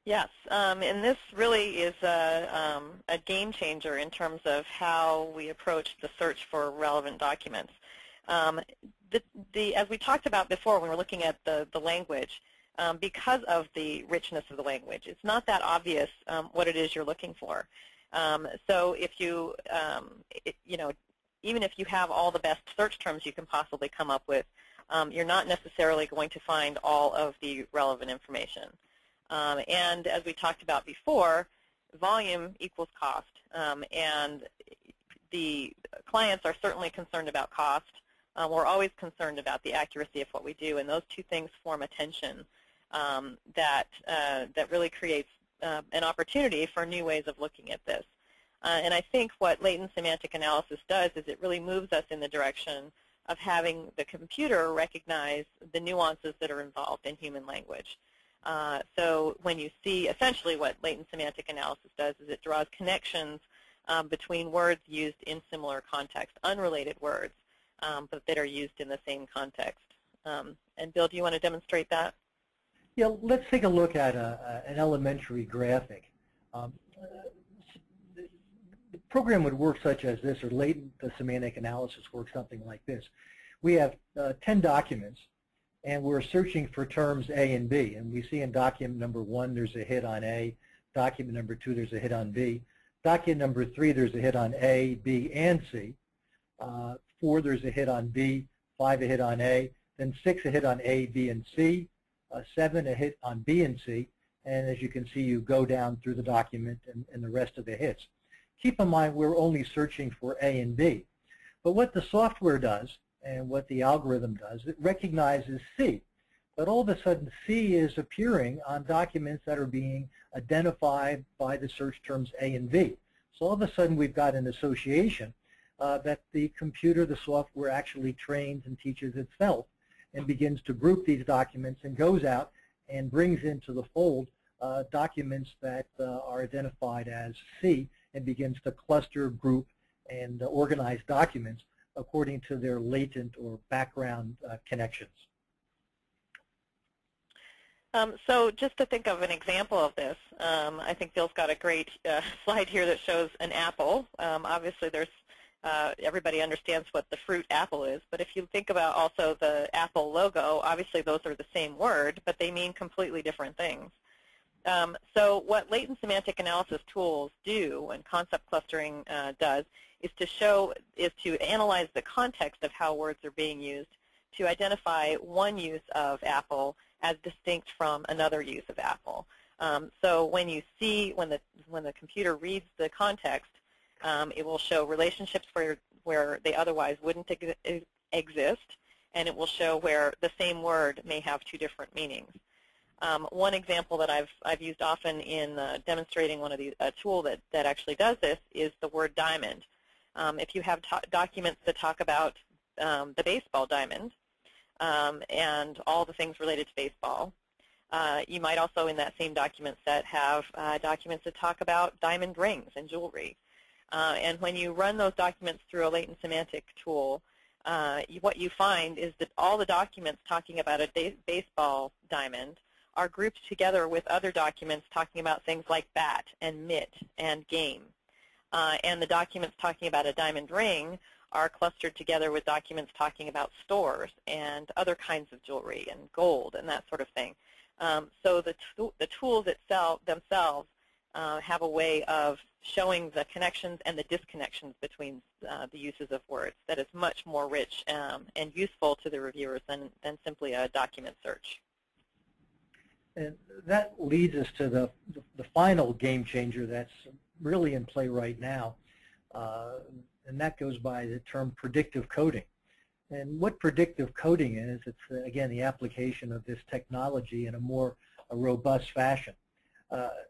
Yes, and this really is a game changer in terms of how we approach the search for relevant documents. As we talked about before when we were looking at the language, because of the richness of the language, it's not that obvious what it is you're looking for. So if you, even if you have all the best search terms you can possibly come up with, you're not necessarily going to find all of the relevant information. And as we talked about before, volume equals cost. And the clients are certainly concerned about cost. We're always concerned about the accuracy of what we do, and those two things form a tension that really creates an opportunity for new ways of looking at this. And I think what latent semantic analysis does is it really moves us in the direction of having the computer recognize the nuances that are involved in human language. So when you see, essentially what latent semantic analysis does is it draws connections between words used in similar context, unrelated words, but that are used in the same context. And Bill, do you want to demonstrate that? Yeah, let's take a look at an elementary graphic. The program would work such as this, or latent semantic analysis works something like this. We have 10 documents, and we're searching for terms A and B. And we see in document number 1, there's a hit on A. Document number 2, there's a hit on B. Document number 3, there's a hit on A, B, and C. 4, there's a hit on B. 5, a hit on A. Then 6, a hit on A, B, and C. 7, a hit on B and C. And as you can see, you go down through the document and the rest of the hits. Keep in mind, we're only searching for A and B. But what the software does, and what the algorithm does, it recognizes C. But all of a sudden, C is appearing on documents that are being identified by the search terms A and B. So all of a sudden, we've got an association that the computer, the software, actually trains and teaches itself and begins to group these documents and goes out and brings into the fold documents that are identified as C and begins to cluster, group, and organize documents according to their latent or background connections. So just to think of an example of this, I think Bill's got a great slide here that shows an apple. Obviously, there's everybody understands what the fruit apple is, but if you think about also the Apple logo, obviously those are the same word, but they mean completely different things. So what latent semantic analysis tools do, and concept clustering does, is to analyze the context of how words are being used to identify one use of apple as distinct from another use of apple. So when you see, when the computer reads the context, it will show relationships where they otherwise wouldn't exist, and it will show where the same word may have two different meanings. One example that I've used often in demonstrating a tool that actually does this is the word diamond. If you have documents that talk about the baseball diamond and all the things related to baseball, you might also in that same document set have documents that talk about diamond rings and jewelry. And when you run those documents through a latent semantic tool, what you find is that all the documents talking about a baseball diamond are grouped together with other documents talking about things like bat and mitt and game. And the documents talking about a diamond ring are clustered together with documents talking about stores and other kinds of jewelry and gold and that sort of thing. So the tools themselves have a way of showing the connections and the disconnections between the uses of words that is much more rich and useful to the reviewers than simply a document search. And that leads us to the final game changer that's really in play right now, and that goes by the term predictive coding. And what predictive coding is, it's again the application of this technology in a more robust fashion.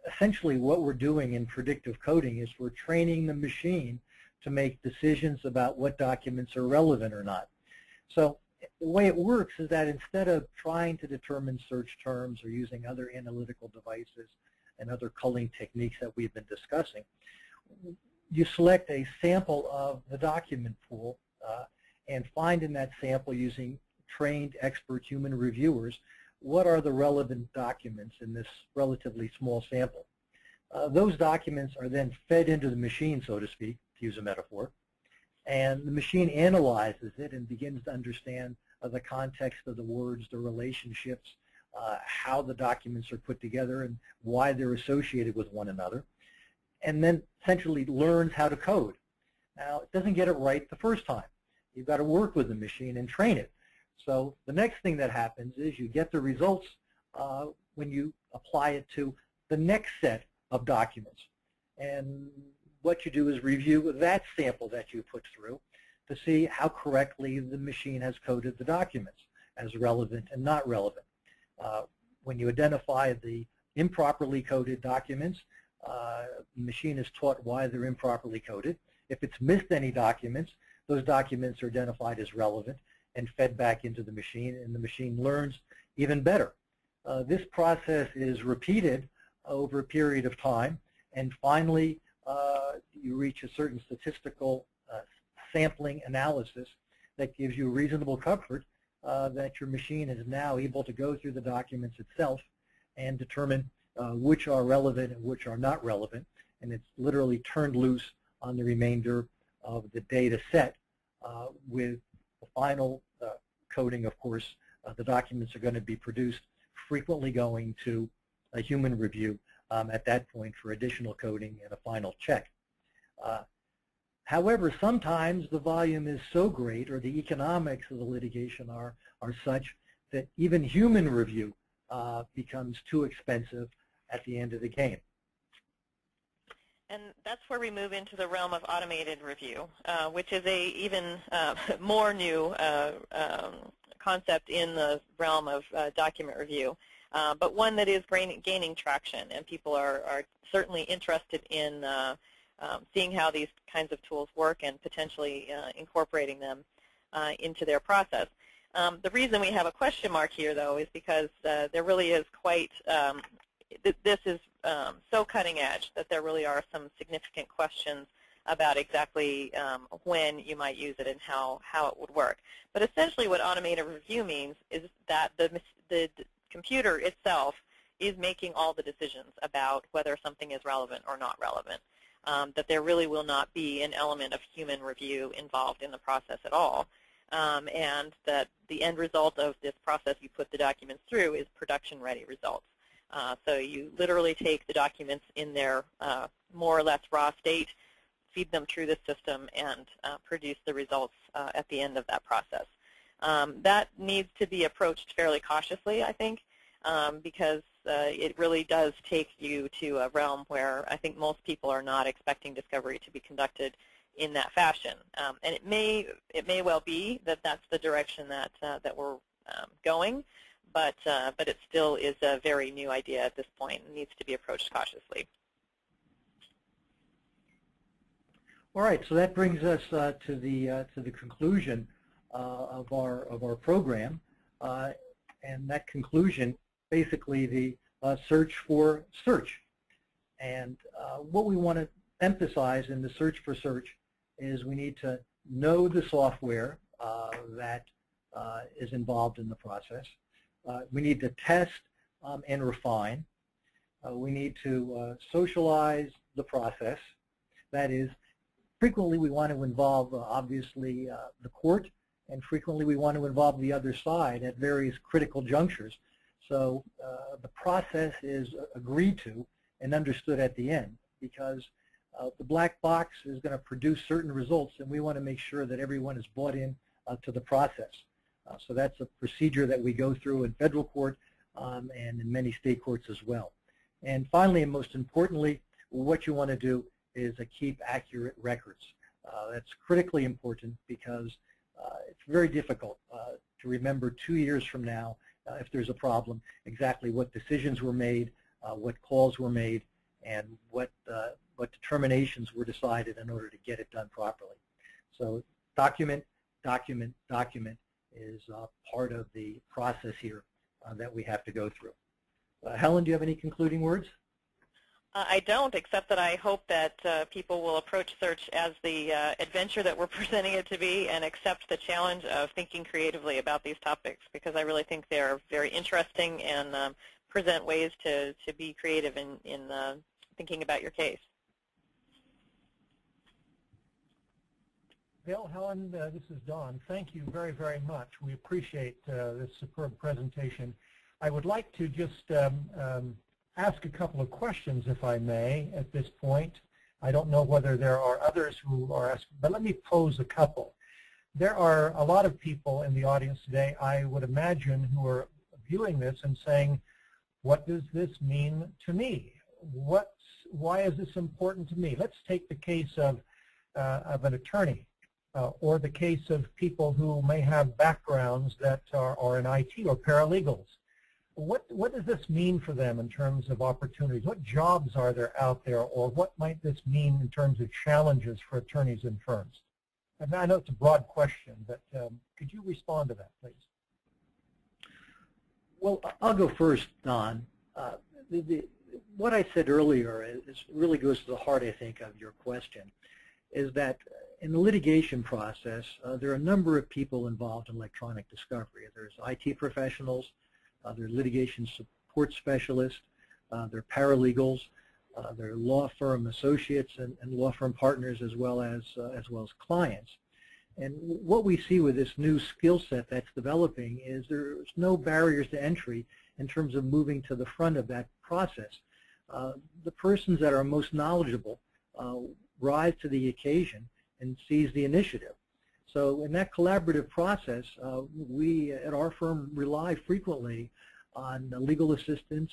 Essentially what we're doing in predictive coding is we're training the machine to make decisions about what documents are relevant or not. So the way it works is that instead of trying to determine search terms or using other analytical devices and other culling techniques that we've been discussing, you select a sample of the document pool and find in that sample, using trained expert human reviewers, what are the relevant documents in this relatively small sample. Those documents are then fed into the machine, so to speak, to use a metaphor, and the machine analyzes it and begins to understand the context of the words, the relationships, how the documents are put together and why they're associated with one another, and then essentially learns how to code. Now, it doesn't get it right the first time. You've got to work with the machine and train it. So the next thing that happens is you get the results when you apply it to the next set of documents. And what you do is review that sample that you put through to see how correctly the machine has coded the documents as relevant and not relevant. When you identify the improperly coded documents, the machine is taught why they're improperly coded. If it's missed any documents, those documents are identified as relevant and fed back into the machine, and the machine learns even better. This process is repeated over a period of time, and finally you reach a certain statistical sampling analysis that gives you reasonable comfort that your machine is now able to go through the documents itself and determine which are relevant and which are not relevant, and it's literally turned loose on the remainder of the data set with the final coding. Of course, the documents are going to be produced, frequently going to a human review at that point for additional coding and a final check. However, sometimes the volume is so great, or the economics of the litigation are such, that even human review becomes too expensive at the end of the game. And that's where we move into the realm of automated review, which is a even more new concept in the realm of document review, but one that is gaining traction, and people are certainly interested in seeing how these kinds of tools work and potentially incorporating them into their process. The reason we have a question mark here, though, is because there really is quite this is so cutting edge that there really are some significant questions about exactly when you might use it and how it would work. But essentially what automated review means is that the computer itself is making all the decisions about whether something is relevant or not relevant, that there really will not be an element of human review involved in the process at all, and that the end result of this process you put the documents through is production-ready results. So you literally take the documents in their more or less raw state, feed them through the system, and produce the results at the end of that process. That needs to be approached fairly cautiously, I think, because it really does take you to a realm where I think most people are not expecting discovery to be conducted in that fashion. And it may well be that that's the direction that we're going. But it still is a very new idea at this point and needs to be approached cautiously. All right, so that brings us to the conclusion of our program, and that conclusion, basically the search for search. And what we want to emphasize in the search for search is we need to know the software that is involved in the process. We need to test and refine. We need to socialize the process. That is, frequently we want to involve, obviously, the court, and frequently we want to involve the other side at various critical junctures. So the process is agreed to and understood at the end, because the black box is going to produce certain results, and we want to make sure that everyone is bought in to the process. So that's a procedure that we go through in federal court and in many state courts as well. And finally, and most importantly, what you want to do is keep accurate records. That's critically important, because it's very difficult to remember 2 years from now, if there's a problem, exactly what decisions were made, what calls were made, and what determinations were decided in order to get it done properly. So document, document, document is part of the process here that we have to go through. Helen, do you have any concluding words? I don't, except that I hope that people will approach search as the adventure that we're presenting it to be and accept the challenge of thinking creatively about these topics, because I really think they're very interesting and present ways to be creative in thinking about your case. Bill, Helen, this is Don. Thank you very, very much. We appreciate this superb presentation. I would like to just ask a couple of questions, if I may, at this point. I don't know whether there are others who are asking, but let me pose a couple. There are a lot of people in the audience today, I would imagine, who are viewing this and saying, what does this mean to me? Why is this important to me? Let's take the case of an attorney or the case of people who may have backgrounds that are in IT or paralegals. What does this mean for them in terms of opportunities? What jobs are there out there, or what might this mean in terms of challenges for attorneys and firms? And I know it's a broad question, but could you respond to that, please? Well, I'll go first, Don. What I said earlier really goes to the heart, I think, of your question, is that in the litigation process, there are a number of people involved in electronic discovery. There's IT professionals, there are litigation support specialists, there are paralegals, there are law firm associates and law firm partners, as well as clients. And what we see with this new skill set that's developing is there's no barriers to entry in terms of moving to the front of that process. The persons that are most knowledgeable rise to the occasion and seize the initiative. So in that collaborative process, we at our firm rely frequently on legal assistants,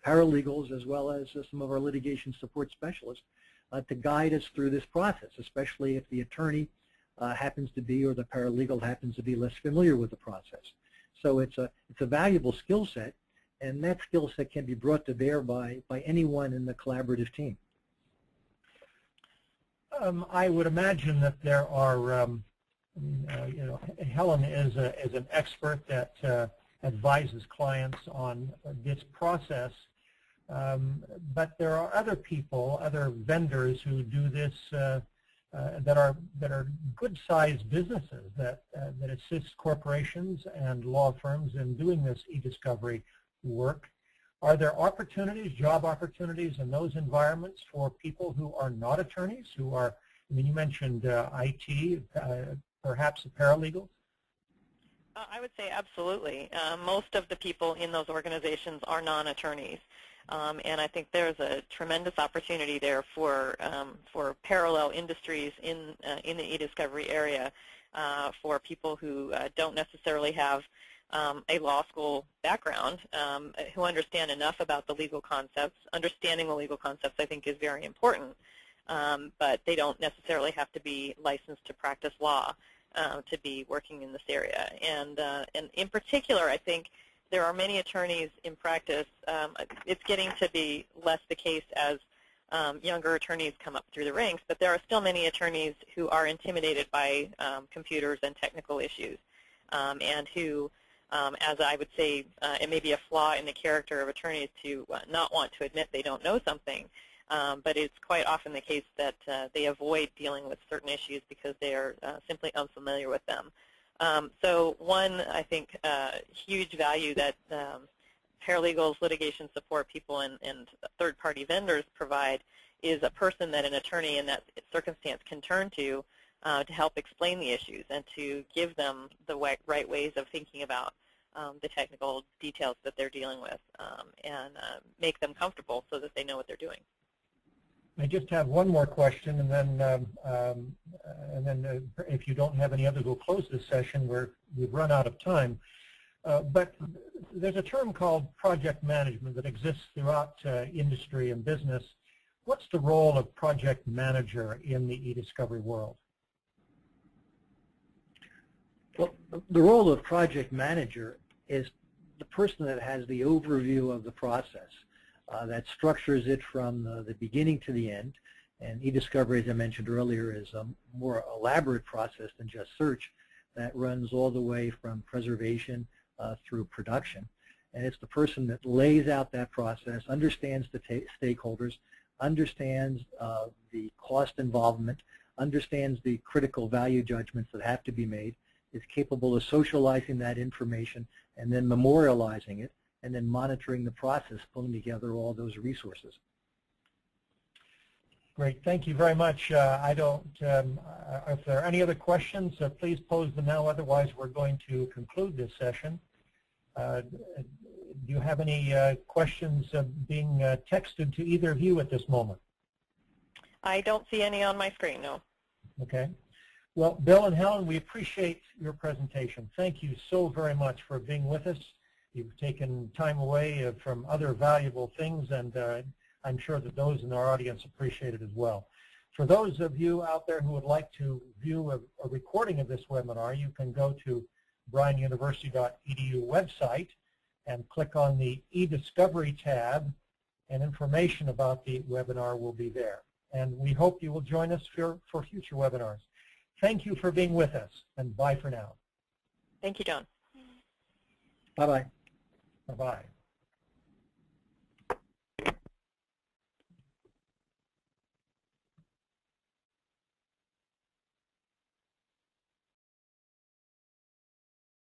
paralegals, as well as some of our litigation support specialists to guide us through this process, especially if the attorney happens to be, or the paralegal happens to be, less familiar with the process. So it's a valuable skill set, and that skill set can be brought to bear by anyone in the collaborative team. I would imagine that there are, Helen is an expert that advises clients on this process, but there are other people, other vendors who do this that are good-sized businesses that assist corporations and law firms in doing this e-discovery work. Are there opportunities, job opportunities in those environments for people who are not attorneys, who are, I mean, you mentioned IT, perhaps a paralegal? I would say absolutely. Most of the people in those organizations are non-attorneys. And I think there's a tremendous opportunity there for parallel industries in the e-discovery area for people who don't necessarily have a law school background, who understand enough about the legal concepts. Understanding the legal concepts, I think, is very important, but they don't necessarily have to be licensed to practice law to be working in this area. And in particular, I think there are many attorneys in practice. It's getting to be less the case as younger attorneys come up through the ranks, but there are still many attorneys who are intimidated by computers and technical issues, and who, as I would say, it may be a flaw in the character of attorneys to not want to admit they don't know something, but it's quite often the case that they avoid dealing with certain issues because they are simply unfamiliar with them. So one, I think, huge value that paralegals, litigation support people, and third-party vendors provide is a person that an attorney in that circumstance can turn to help explain the issues and to give them the right ways of thinking about the technical details that they're dealing with, and make them comfortable so that they know what they're doing. I just have one more question, and then if you don't have any others, we'll close this session. We've run out of time. But there's a term called project management that exists throughout industry and business. What's the role of project manager in the e-discovery world? Well, the role of project manager is the person that has the overview of the process, that structures it from the beginning to the end. And e-discovery, as I mentioned earlier, is a more elaborate process than just search. that runs all the way from preservation through production. And it's the person that lays out that process, understands the stakeholders, understands the cost involvement, understands the critical value judgments that have to be made, is capable of socializing that information and then memorializing it, and then monitoring the process, pulling together all those resources. Great, thank you very much. If there are any other questions, please pose them now. Otherwise, we're going to conclude this session. Do you have any questions being texted to either of you at this moment? I don't see any on my screen, no. Okay. Well, Bill and Helen, we appreciate your presentation. Thank you so very much for being with us. You've taken time away from other valuable things, and I'm sure that those in our audience appreciate it as well. For those of you out there who would like to view a recording of this webinar, you can go to bryanuniversity.edu website and click on the eDiscovery tab, and information about the webinar will be there. And we hope you will join us for future webinars. Thank you for being with us, and bye for now. Thank you, John. Bye-bye. Bye-bye.